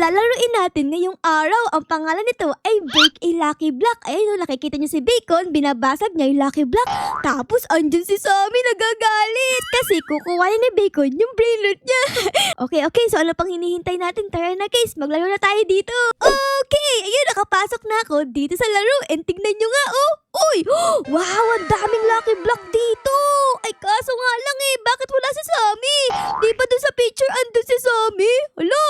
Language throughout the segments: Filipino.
lalaruin natin ngayong araw. Ang pangalan nito ay Break a Lucky Block. Ayun, nakikita niyo si Bacon, binabasag niya yung Lucky Block. Tapos andyan si Sammy nagagalit kasi kukuha ni Bacon yung brainrot niya. Okay, so ano pang hinihintay natin? Tara na guys, maglaro na tayo dito. Okay, ayun, nakapasok na ako dito sa laro. And tignan nyo nga, oh. Uy, wow, ang daming Lucky Block dito. Ay, kaso nga lang bakit wala si Sammy? Di ba dun sa picture andun si Sammy? Hala,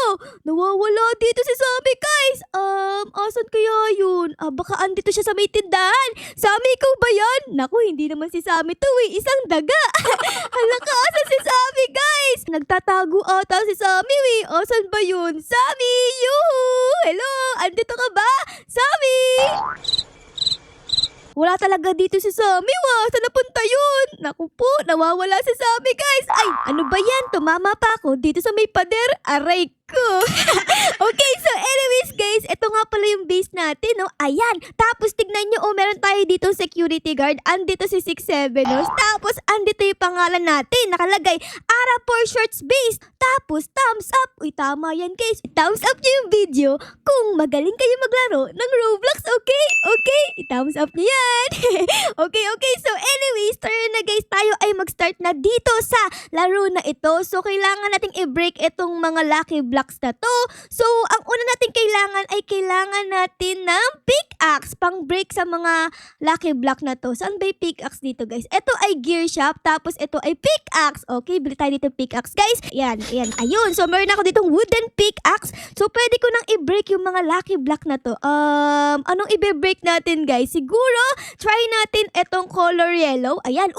nawawala dito si Sammy, guys. Asan kaya yun? Baka andito siya sa may tindahan. Sammy, ikaw ba yan? Naku, hindi naman si Sammy to isang daga. Hala ka, asan si Sammy, guys? Nagtatago ata si Sammy, Asan ba yun? Sammy, yuhu! Hello, andito ka ba? Sammy! Wala talaga dito si Sammy, Saan napunta yun? Naku po, nawawala si Sammy, guys. Ay, ano ba yan? Tumama pa ako dito sa may pader. Aray ko. Okay, so anyways, guys, ito nga pala yung base natin, no? Ayan. Tapos, tignan nyo, meron tayo dito security guard. Andito si 6'7", no? Tapos, andito yung pangalan natin. Nakalagay, Ara for Shorts Base. Tapos, thumbs up. Uy, tama yan, guys. Thumbs up nyo yung video kung magaling kayo maglaro ng Roblox, okay? Okay, i-thumbs up nyo yan. Okay. So, anyways, tara na, guys. Tayo ay mag-start na dito sa laro na ito. So, kailangan nating i-break itong mga lucky blocks na to. So, ang una natin kailangan natin ng pickaxe pang-break sa mga lucky block na to. Saan ba yung pickaxe dito, guys? Ito ay gear shop, tapos ito ay pickaxe. Okay, bili tayo dito pickaxe, guys. Yan. Ayun. So, meron ako ditong wooden pickaxe. So, pwede ko nang i-break yung mga lucky block na to. Anong i-break natin, guys? Siguro, try natin itong color yellow. Ayan.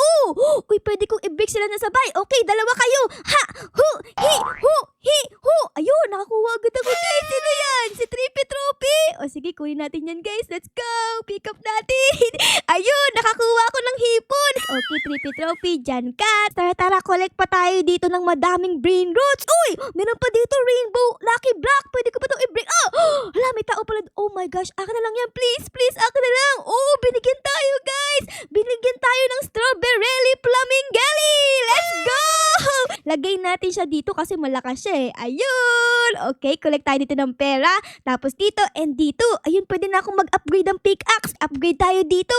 Uy, pwede kong i-break sila na sabay. Okay, dalawa kayo. Ha! Hu! Hi! Hu! Hi! Hu! Ayun, nakakuha agad ako, guys. Sino yan? Si Trippy Trophy. O sige, kunin natin yan, guys. Let's go. Pick up natin. Ayun, nakakuha ako ng hipon. Okay, Trippy Trophy, dyan ka. Tara, collect pa tayo dito ng madaming brain roots. Uy, meron pa dito rainbow lucky block. Pwede ko pa itong i-break. Hala, may tao pala. Oh my gosh, akin na lang yan. Please, akin na lang. Binigyan tayo, guys. Binigyan tayo ng strawberry flamingelli. Let's go. Lagay natin siya dito kasi malakas siya Ayun. Okay, collect tayo dito ng pera. Tapos dito and dito. Ayun, pwede na akong mag-upgrade ng pickaxe. Upgrade tayo dito.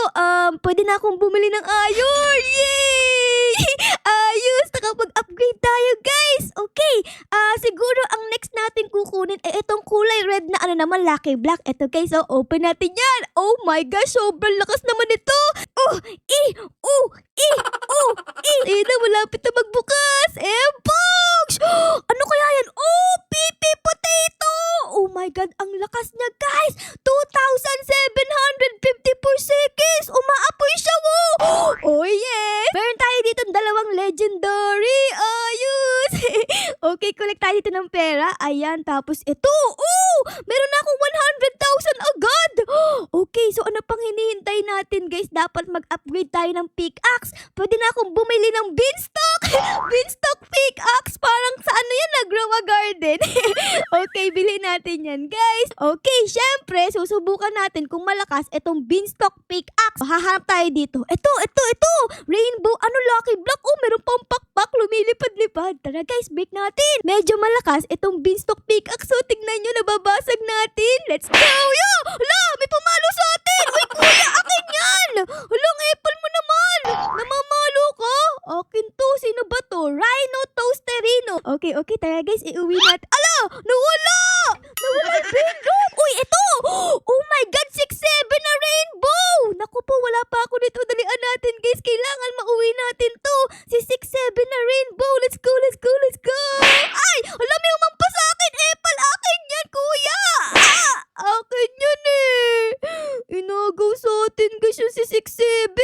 Pwede na akong bumili ng iron. Yay! Ayos, nakapag-upgrade tayo, guys. Okay, siguro ang next natin kukunin ay itong kulay red na lucky block. Ito, guys, open natin yan. Oh my gosh, sobrang lakas naman ito. Ayun na, malapit na magbukas. Box! Ano kaya yan? Pipi potato! Oh my God, ang lakas niya, guys. 2,750 per seconds. Umaapoy siya, Oh yes! Meron tayo dito dalawang legendary. Ayos! Okay, collect tayo dito ng pera. Ayan, tapos ito. Meron na akong 100,000 agad. Okay, so ano pang hinihintay natin, guys? Dapat mag-upgrade tayo ng pickaxe. Pwede na akong bumili ng beanstalk. Beanstalk pickaxe. Parang sa ano yan, nag-grow a garden. Okay, bilhin natin yan, guys. Okay, syempre, susubukan natin kung malakas itong beanstalk pickaxe. Hahanap tayo dito. Ito. Rainbow, lucky block. Meron pang pakpak, lumilipad-lipad. Tara, guys, break natin. Medyo malakas itong beanstalk pickaxe. So, tignan nyo, nababasag natin. Let's go! Hala, may pumalo sa atin. Uy, kuya, akin yan. Hala, ang apple mo naman. Namamalo ka? Akin to. Sino ba to? Rhino Toasterino. Okay, tara, guys, iuwi natin. Ala, nawala yung rainbow. Uy, ito. Oh my God, 6'7" na rainbow. Naku po, wala pa ako dito. Dalian natin, guys. Kailangan mauwi natin to. Si 6'7" na rainbow. Let's go. Ay, wala, may umampas sa akin. Apple, akin yan, kuya. Akin yan Inagaw sa atin, guys, yung si 6'7",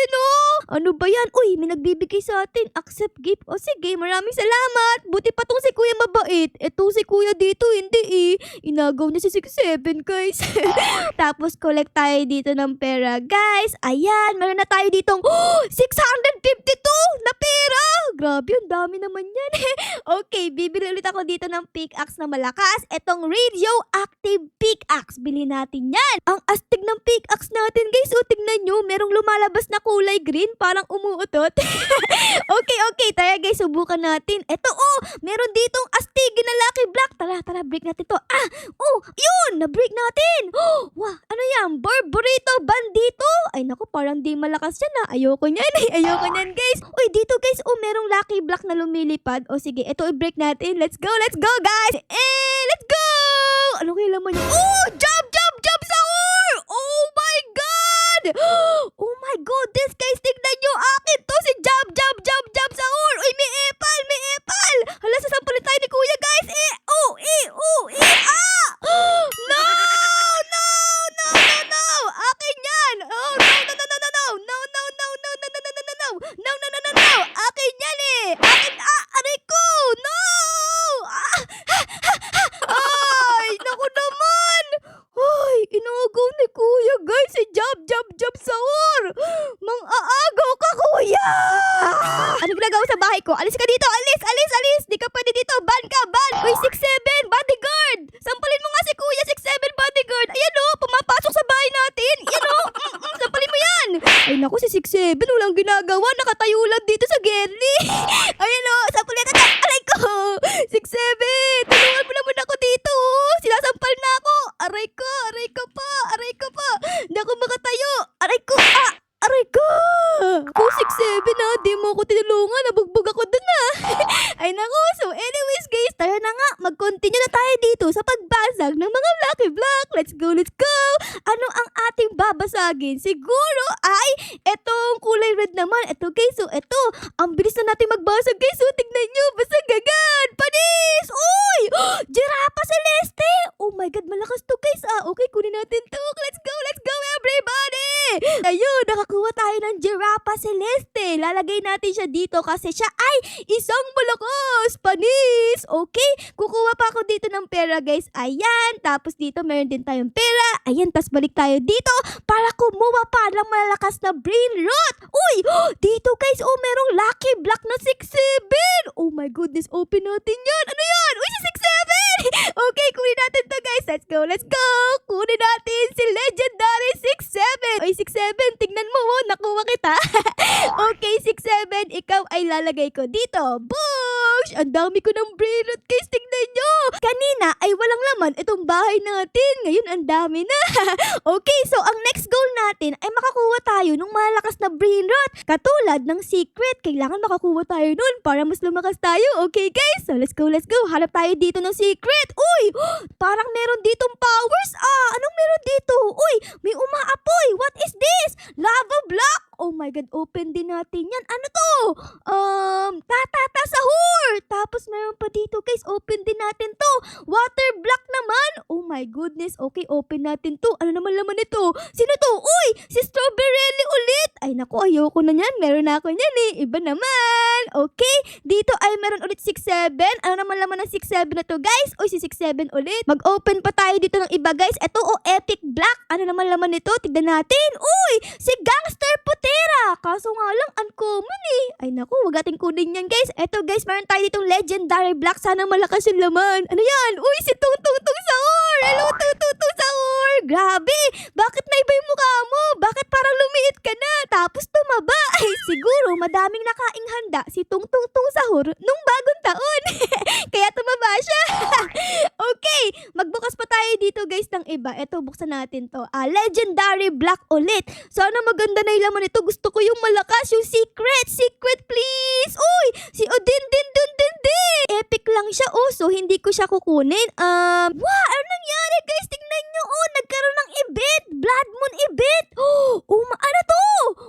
Ano ba yan? Uy, may nagbibigay sa atin. Accept gift. O sige, maraming salamat. Buti pa tong si kuya mabait. Eto si kuya dito, hindi Inagaw niya si 6'7", guys. Tapos, collect tayo dito ng pera, guys. Ayan, meron na tayo ditong 652 na pera. Grabe, ang dami naman yan. Okay, bibili ulit ako dito ng pickaxe na malakas. Etong radioactive pickaxe. Bili natin yan. Ang astig ng pickaxe natin, guys. Tignan nyo, merong lumalabas na kulay green. parang umuutot. Okay, tara guys, subukan natin. Eto, meron ditong astig na Lucky Block. Tara, break natin to. Yun, na-break natin. Wah, ano yan? Barbarito Bandito. Ay, naku, parang di malakas yan na. Ayoko niyan, guys. Uy, dito guys, merong Lucky Block na lumilipad. Sige, eto i-break natin. Let's go, guys. Let's go! Ano kaya laman yun? Jump sa ur! Oh my God! Oh my goodness, guys, tignan nyo akin to. Si Jump sa ur! Uy, may epal! Hala, sasampalin tayo ni kuya, guys. No! Akin yan! Oh, no! Akin yan eh! Aray ko! No! Ay, naku naman! Ay, inuugaw ni kuya, guys. Si Jump sa ur! Mang-aagaw ka, kuya! Ano ginagawa sa bahay ko? Alis ka dito! Alis! Di ka pwede dito! Ban ka! Uy, 6'7" bodyguard! Sampalin mo nga si kuya, 6'7" bodyguard! Ayan pumapasok sa bahay natin! Ayan sampalin mo yan! Ay naku, si 6'7" walang ginagawa, nakatayo lang dito sa Gerli! Ayan sampalin natin! Aray ko! 6'7", tulungan mo naman ako dito! Sinasampal na ako! Aray ko pa! Hindi ako makatayo! Aray ko! Aray ko! Ako 6'7" di mo ako tinulungan, nabugbog ako dun Ay naku, so anyways guys, tara na nga, mag-continue na tayo dito sa pagbasag ng mga Lucky Block. Let's go! Ano ang ating babasagin? Siguro ay etong kulay red naman. Eto guys, ang bilis na natin magbasag guys. Tignan nyo, basag agad! Panis! Uy! Giraffe Celeste! Oh my God, malakas to guys Okay, kunin natin to. Let's go everybody! Ayun, nakakuha tayo ng Giraffe Celeste. Lalagay natin siya dito kasi siya ay isang malakas. Panis! Okay, kukuha pa ako dito ng pera guys. Ayan, tapos dito meron din tayong pera. Ayan, tapos balik tayo dito para kumuha pa ng malakas na brain rot. Uy! Dito guys, merong Lucky Block na 6'7". Oh my goodness, open natin yan. Ano yan? Uy, si 6'7". Okay, kunin natin to guys. Let's go. Kunin natin si Legendary 6'7". Uy, 6'7", tignan mo nakuha kita. Okay, 6'7", ikaw ay lalagay ko dito. Boosh! Ang dami ko ng brain rot guys, tignan nyo. Kanina ay walang laman itong bahay natin. Ngayon ang dami na. Okay, so ang next goal natin ay makakuha tayo ng malakas na brain rot. Katulad ng secret, kailangan makakuha tayo nun para mas lumakas tayo. Okay guys, so let's go. Hanap tayo dito ng secret. Uy, parang meron ditong powers. Anong meron dito? Uy, may umaapoy. What is this? Lava block. Oh my God, open din natin yan. Ano to? Tatata sahur. Tapos meron pa dito guys, open din natin to. Water block naman. Oh my goodness. Okay, open natin to. Ano naman laman ito? Sino to? Uy, si Strawberry ulit. Ay naku, ayoko na yan. Meron na ako yan Iba naman. Okay, dito ay meron ulit 6'7". Ano naman laman ng 6'7 na to guys? Uy, si 6'7 ulit. Mag-open pa tayo dito ng iba guys. Ito epic black. Ano naman laman nito? Tignan natin. Uy, si Gangster Putera. Kaso nga lang, uncommon Ay naku, wag ating kunin yan guys. Eto guys, meron tayo ditong Legendary Black. Sana malakas yung laman. Ano yan? Uy, si Tung Sahur. Hello, Tung Sahur. Grabe. Bakit naiba yung mukha mo? Bakit parang lumiit ka na? Tapos tumaba. Ay, siguro madaming nakaing handa si Tung Sahur nung bagong taon. Kaya tumaba siya. Okay, magbukas pa tayo dito guys ng iba. Eto, buksan natin to. Legendary Black ulit. Sana maganda na yung laman ito. Gusto ko yung malakas, yung secret please. Uy, si Odin din. Epic lang siya so hindi ko siya kukunin. Wow, ano nangyari guys? Tingnan nyo, nagkaroon ng event. Blood Moon event. Ano to?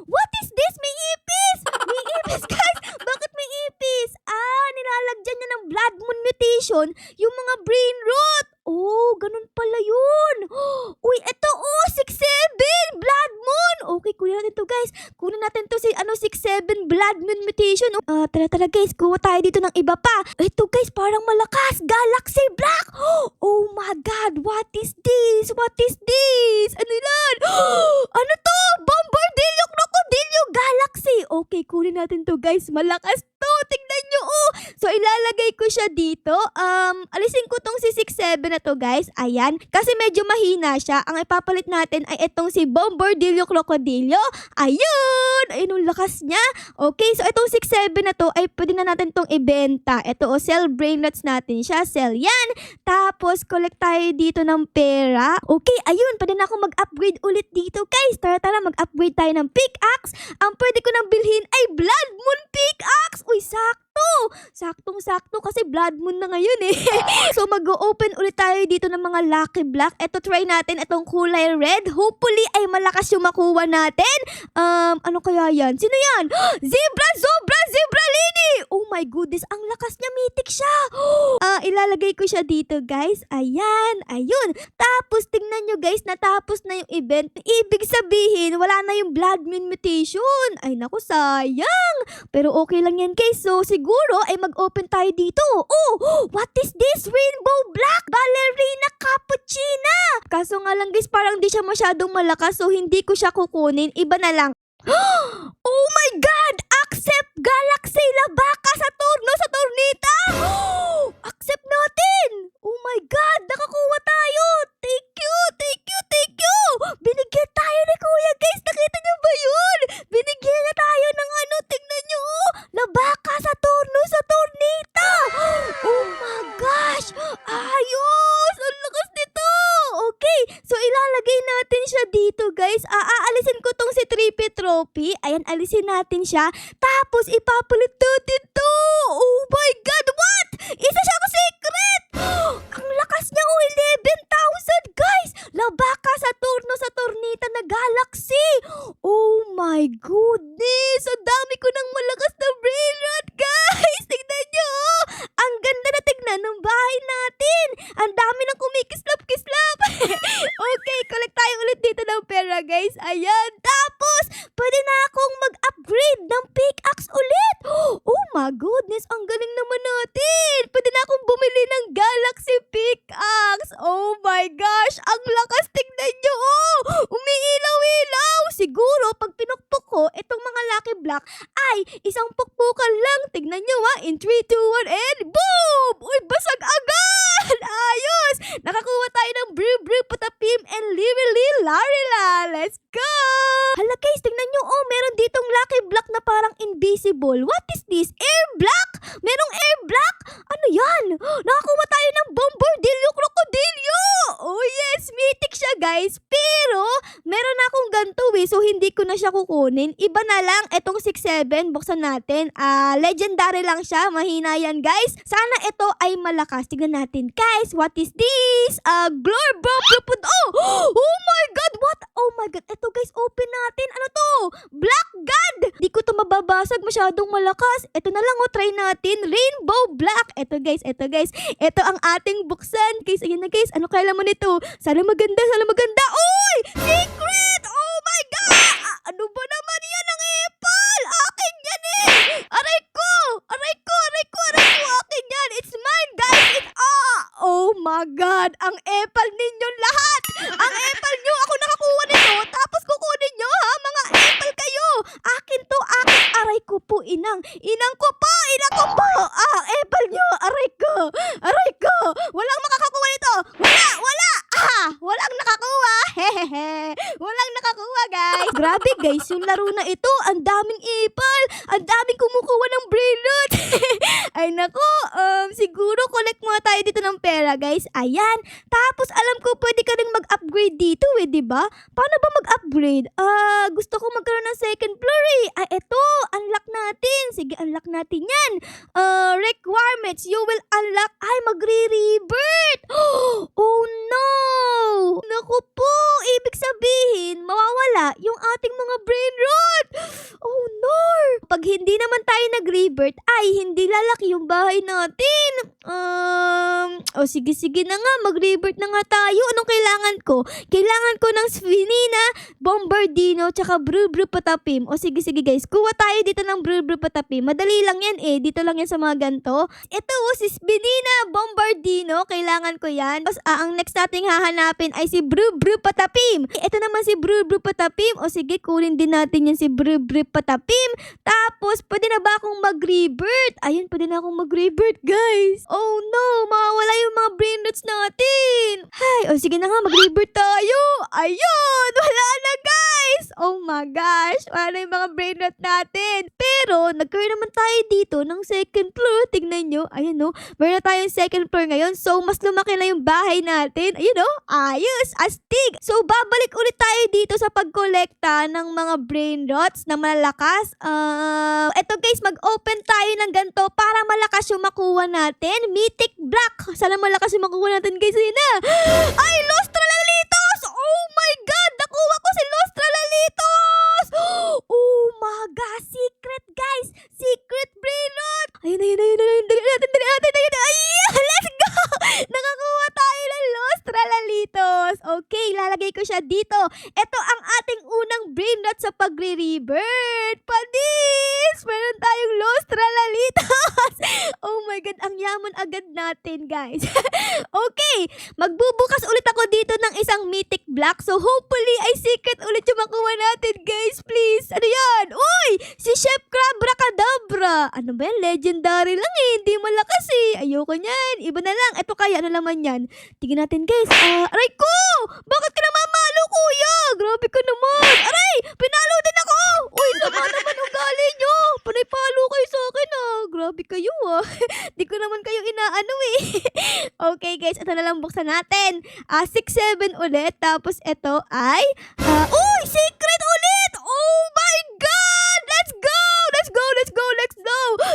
What is this? May ipis guys. Bakit may ipis? Nilalagyan niya ng Blood Moon mutation yung mga brain rot. Ganun pala yun. Uy, eto 6'7" Blood Moon. Okay, kunin natin to guys. Kunin natin to si 6'7" Blood Moon mutation. Tara guys, kuha tayo dito ng iba pa. Eto guys, parang malakas. Galaxy Black. Oh my God, what is this? Ano yan? Ano to? Bombardillo Crocodillo Galaxy. Okay, kunin natin to guys. Malakas to. Tignan nyo So ilalagay ko ko siya dito. Alisin ko tong si 6-7 na to, guys. Ayan. Kasi medyo mahina siya. Ang ipapalit natin ay itong si Bombardillo Crocodillo. Ayun! Ayun ang lakas niya. Okay, so itong 6-7 na to ay pwede na natin tong ibenta. Ito sell brainlets natin siya. Sell yan. Tapos, collect tayo dito ng pera. Okay, ayun. Pwede na ako mag-upgrade ulit dito, guys. Tara, mag-upgrade tayo ng pickaxe. Ang pwede ko nang bilhin ay Blood Moon pickaxe. Uy, sakto. Saktong-sakto kasi blood moon na ngayon eh. So mag-open ulit tayo dito ng mga lucky block. Ito try natin itong kulay red. Hopefully ay malakas yung makuha natin. Ano kaya yan? Sino yan? Zebralini! Oh my goodness, ang lakas niya, mythic siya. Ilalagay ko siya dito, guys. Ayan, ayun. Tapos tingnan nyo, guys, natapos na yung event. Ibig sabihin, wala na yung blood moon mutation. Ay naku, sayang. Pero okay lang yan, guys. So siguro ay mag-open tayo dito. Oh, what is this? Rainbow Black Ballerina Cappuccina. Kaso nga lang, guys, parang di siya masyadong malakas, so hindi ko siya kukunin. Iba na lang. Oh my God! Accept Galaxy Labaka Saturno sa Tornita! Accept natin! Oh my God! Nakakuha tayo! Thank you! Binigyan tayo ni Kuya, guys! Nakita niyo ba yun? Binigyan na tayo ng ano, tingnan niyo! Labaka Saturno sa Tornita! Oh my gosh! Ayos! Ang lakas nito! Okay, so ilalagay natin siya dito, guys. Aalisin ko tong si Trippy Trophy. Ayan, alisin natin siya. Tapos ipapalit natin to. Oh my God, what? Isa siyang secret! Ang lakas niya, 11,000, guys! Labaka Saturno sa Tornita na Galaxy. Oh my goodness! Ang dami ko ng malakas na brain rot, guys! Tignan nyo! Ang ganda na tignan ng bahay natin! Ang dami ng kumikislap-kislap! Okay, collect tayo ulit dito ng pera, guys. Ayan. Tapos, pwede na akong mag-upgrade ng pickaxe ulit. Oh my goodness, ang galing naman natin. Pwede na akong bumili ng Galaxy pickaxe. Oh my gosh, ang lakas, tignan nyo. Oh, umiilaw-ilaw. Siguro, pag pinukpok ko, itong mga lucky block ay isang pukpukan lang. Tignan nyo in 3, 2, 1, and boom! Uy, basag agad! Ayos! Nakakuha tayo ng brew, patapim, and lirili, larila. Let's go! Hala, guys, tingnan nyo. Oh, meron ditong lucky block na parang invisible. What is this? Air block? Merong air block? Ano yan? Nakakuha tayo ng Bombardillo Crocodillo! Oh yes, mythic siya, guys. Pero, meron akong ganito so hindi ko na siya kukunin. Iba na lang, etong 6-7, buksan natin. Legendary lang siya, mahina yan, guys. Sana ito ay malakas. Tignan natin, guys. What is this? Glorbro. Oh my God, what? Oh my God, ito, guys, open natin. Ano to? Black God! Di ko to mababasag, masyadong malakas. Ito na lang, try natin. Rainbow Black. Ito, guys. Ito ang ating buksan. Guys, ayan na, guys. Ano kaya mo nito? Sana maganda. Uy! Secret! Oh my God! Ano ba naman yan ang apple? Akin yan eh! Aray ko! Akin yan! It's mine, guys! Oh my God! Ang apple ninyong lahat! Ang apple nyo! Ako nakakuha nito! Tapos kukunin nyo, ha? Mga apple kayo! Akin to! Aray ko po, inang! Inang ko po! Apple nyo! Aray ko! Walang makakakuha nito! Wala! Walang nakakuha! Walang nakakuha, guys! Grabe, guys! Yung laro na ito, ang daming apple! Ang daming kumukuha ng brainrot! Ay nako, siguro collect muna tayo dito ng pera, guys. Ayan. Tapos alam ko pwede ka rin mag-upgrade dito di ba? Paano ba mag-upgrade? Gusto ko magkaroon ng second floor eto, unlock natin. Sige, unlock natin yan. Requirements, you will unlock. Ay, magre-revert. Oh no! Naku po, ibig sabihin, mawawala yung ating mga brain rot. Oh no! Pag hindi naman tayo nag-revert, ay hindi lalaki yung bahay natin. Sige na nga, mag-rebirth na nga tayo. Anong kailangan ko? Kailangan ko ng Spinina, Bombardino, tsaka Brubru Patapim. Sige guys, kuha tayo dito ng Brubru Patapim. Madali lang yan dito lang yan sa mga ganito. Ito si Spinina, Bombardino, kailangan ko yan. Tapos ang next nating hahanapin ay si Brubru Patapim. Ito naman si Brubru Patapim. Sige, kunin din natin yan si Brubru Patapim. Tapos, pwede na ba akong mag-rebirth? Ayun, pwede na akong mag-rebirth, guys. Oh no, mawawala yung mga brain roots natin. Sige na nga, mag-rebirth tayo. Ayun, wala na, guys. Oh my gosh, wala na yung mga brain root natin. Pero, nagkaroon naman tayo dito ng second floor. Tignan nyo, ayun no, meron na tayong second floor ngayon. So, mas lumaki na yung bahay natin. Ayun no, ayos, astig. So, babalik ulit tayo dito sa pagkolekta ng mga brain rots na malalakas. Eto guys, mag-open tayo ng ganito para malakas yung makuha natin. Mythic Black. Sana malakas yung makuha natin guys. Ayun na. Ay, Los Tralalitos! Oh my God! Nakuha ko si Los Tralalitos! Oh my God! Secret guys! Secret brain rot! Ayun. Dali natin. Ay, let's go! Nakakuha tayo ng Los Tralalitos. Okay, lalagay ko siya dito. Ito ang ating unang brain rot sa pagre-rebirth. Padis! Meron tayong Los Tralalitos. Oh my God, ang yaman agad natin, guys. Okay, magbubukas ulit ako dito ng isang Mythic Black. So hopefully ay secret ulit yung makuha natin, guys. Please. Ano yan? Uy! Si Chef Crabra-Cadabra. Ano ba yan? Legendary lang hindi malakas Ayoko niyan. Iba na lang. Ito kaya, ano naman yan? Tingnan natin, guys. Aray ko! Bakit ka namamalo, kuya? Grabe ka naman. Aray! Pinalo din ako! Uy, sama naman ugali nyo. Panay-palo kayo sa akin Grabe kayo Di ko naman kayo inaano Okay guys, ito na lang buksan natin. 6-7 ulit. Tapos ito ay uy! Secret ulit! Oh my God! Let's go!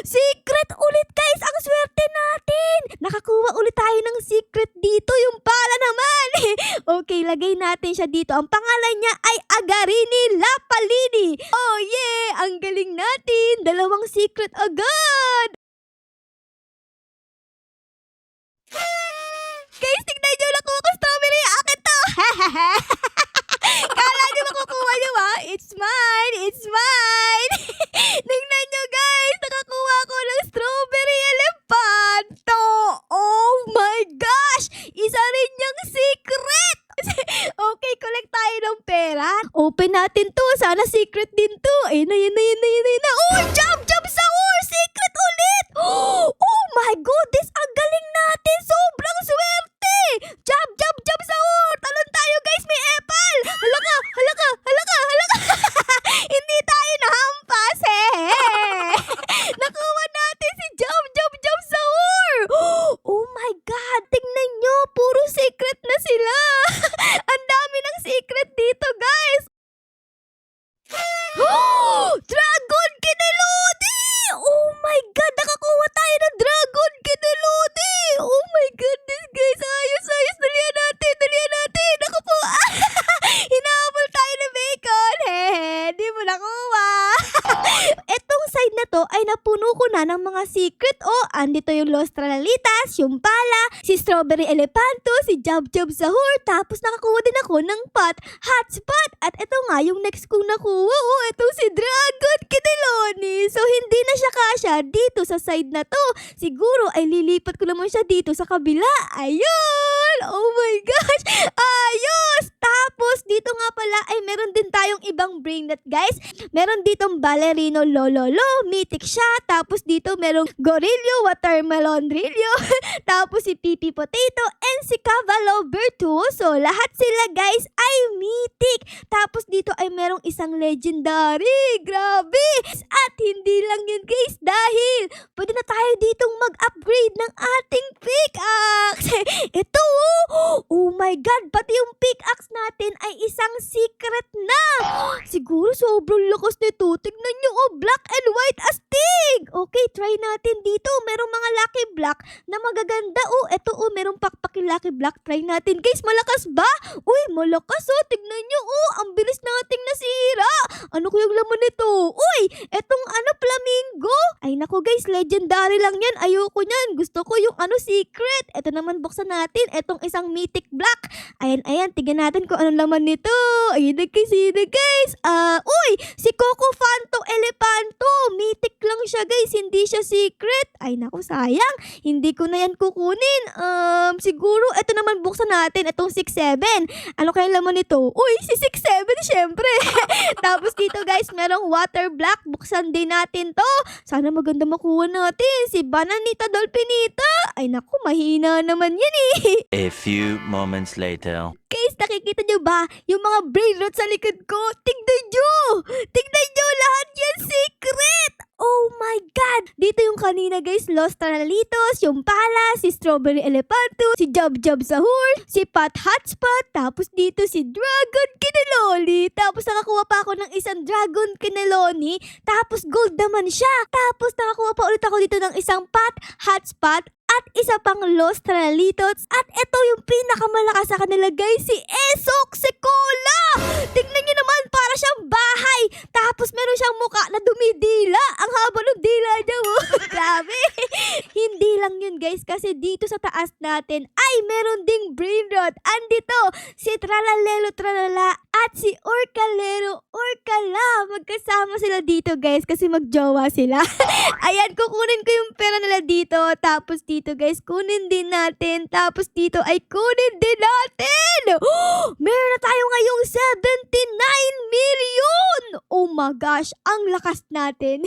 Secret ulit guys! Ang swerte natin! Nakakuha ulit tayo ng secret dito. Yung pala naman Okay, lagay natin siya dito. Ang pangalan niya ay Agarini Lapalini. Oh yeah! Ang galing natin! 2 secret agad! Guys, tignan nyo, nakuha ko strawberry. Akin to! Kala nyo makukuha nyo It's mine! Tignan nyo guys, nakakuha ko ng strawberry elefanto. Oh my gosh! Isa rin yung secret! Okay, collect tayo ng pera. Open natin to. Sana secret din to. Ayun na. Oh, jump sa ore! Secret ulit! Oh my goodness! Ang galing natin! Sobrang swerte! Jump sa ore! Talon tayo guys! May epal! Halaka! Hindi tayo nahampas Nakuha natin si jump sa ore! Oh my God! Tingnan nyo! Puro secret na sila! Ang dami ng secret dito guys! Dragon Kinelodi! Oh my God! Nakakuha tayo ng Dragon Kinelodi! Oh my goodness guys! Ayos! Dalihan natin! Ako po! Hinahabol tayo ng bacon! Di mo nakuha! Etong side na to ay napuno ko na ng mga secret. Andito yung Los Tralalitas, yung pala, si Strawberry Elefanto, si Jump Sahur, tapos nakakuha din ako ng hotspot. At ito nga yung next kong nakuha. Itong si Dragon Kineloni. So hindi na siya kasya dito sa side na to. Siguro ay lilipat ko naman siya dito sa kabila. Ayun! Oh my gosh! Ayos! Tapos dito nga pala ay meron din tayong ibang brain rot guys. Meron ditong Ballerino Lololo, mythic siya. Tapos dito merong Gorillo, Watermelon Rillo. Tapos si Pipi Potato and si Cavallo Virtuoso. Lahat sila guys ay mythic. Tapos dito ay merong isang legendary. Grabe! At hindi lang yun guys dahil pwede na tayo ditong mag-upgrade ng ating pickaxe. Ito oh my God! Pati yung pickaxe natin ay isang secret na. Siguro sobrang lakas nito. Tignan nyo black and white astig. Okay, try natin dito. Merong mga lucky block na magaganda. Eto merong pakpak yung lucky block. Try natin guys. Malakas ba? Uy, malakas kaso tignan nyo, ang bilis nating nasira. Ano kayang laman nito? Uy, etong flamingo. Ay nako guys, legendary lang yan. Ayoko nyan. Gusto ko yung secret. Eto naman buksan natin. Etong isang mythic black. Ayan, tignan natin kung anong laman nito. Ayun na guys. Uy, si Coco Fanto Elefanto. Mythic lang siya guys, hindi siya secret. Ay nako, sayang. Hindi ko na yan kukunin. Siguro, eto naman buksan natin. Etong 6-7. Ano kaya laman nito? Uy, si 6-7 syempre. Tapos dito guys, merong water black. Buksan din natin to. Sana maganda makuha natin. Si Bananita Dolphinita. Ay naku, mahina naman yan eh. A few moments later. Guys, nakikita nyo ba yung mga brain rot sa likod ko? Tignan nyo! Tignan nyo! Lahat yan secret! Oh my God! Dito yung kanina guys, Los Tranalitos, yung Pala, si Strawberry Elefanto, si Job Job Sahur, si Pat Hotspot, tapos dito si Dragon Kineloli. Tapos nakakuha pa ako ng isang Dragon Kineloni, tapos gold naman siya. Tapos nakakuha pa ulit ako dito ng isang Pat Hotspot, at isa pang Los Tranalitos. At ito yung pinakamalakas sa kanila guys, si Esok Sekola. Tingnan nyo naman, para siyang bahay. Tapos meron siyang muka na dumidila. Ang haba ng dila niya. Grabe. Hindi lang yun guys, kasi dito sa taas natin ay meron ding brain rot. Andito si Tralalelo Tralala at si Orcalero Orcala. Magkasama sila dito guys kasi magjowa sila. Ayan, kukunin ko yung pera nila dito. Tapos dito guys, kunin din natin. Tapos dito ay kunin din natin. Meron na tayo ngayong 79 million. Oh my gosh, ang lakas natin.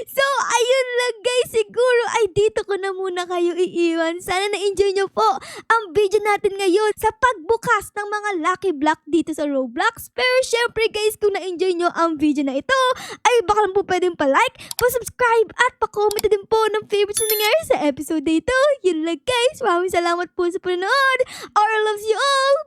So, ayun lang guys. Siguro ay dito ko na muna kayo iiwan. Sana na-enjoy nyo po ang video natin ngayon sa pagbukas ng mga lucky block dito sa Roblox. Pero syempre guys, kung na-enjoy nyo ang video na ito, ay baka lang po pwedeng pa-like, pa-subscribe at pa-comment din po ng favorites na nangyari sa episode na ito. Yun lang guys. Maraming salamat po sa panonood. Aura loves you all.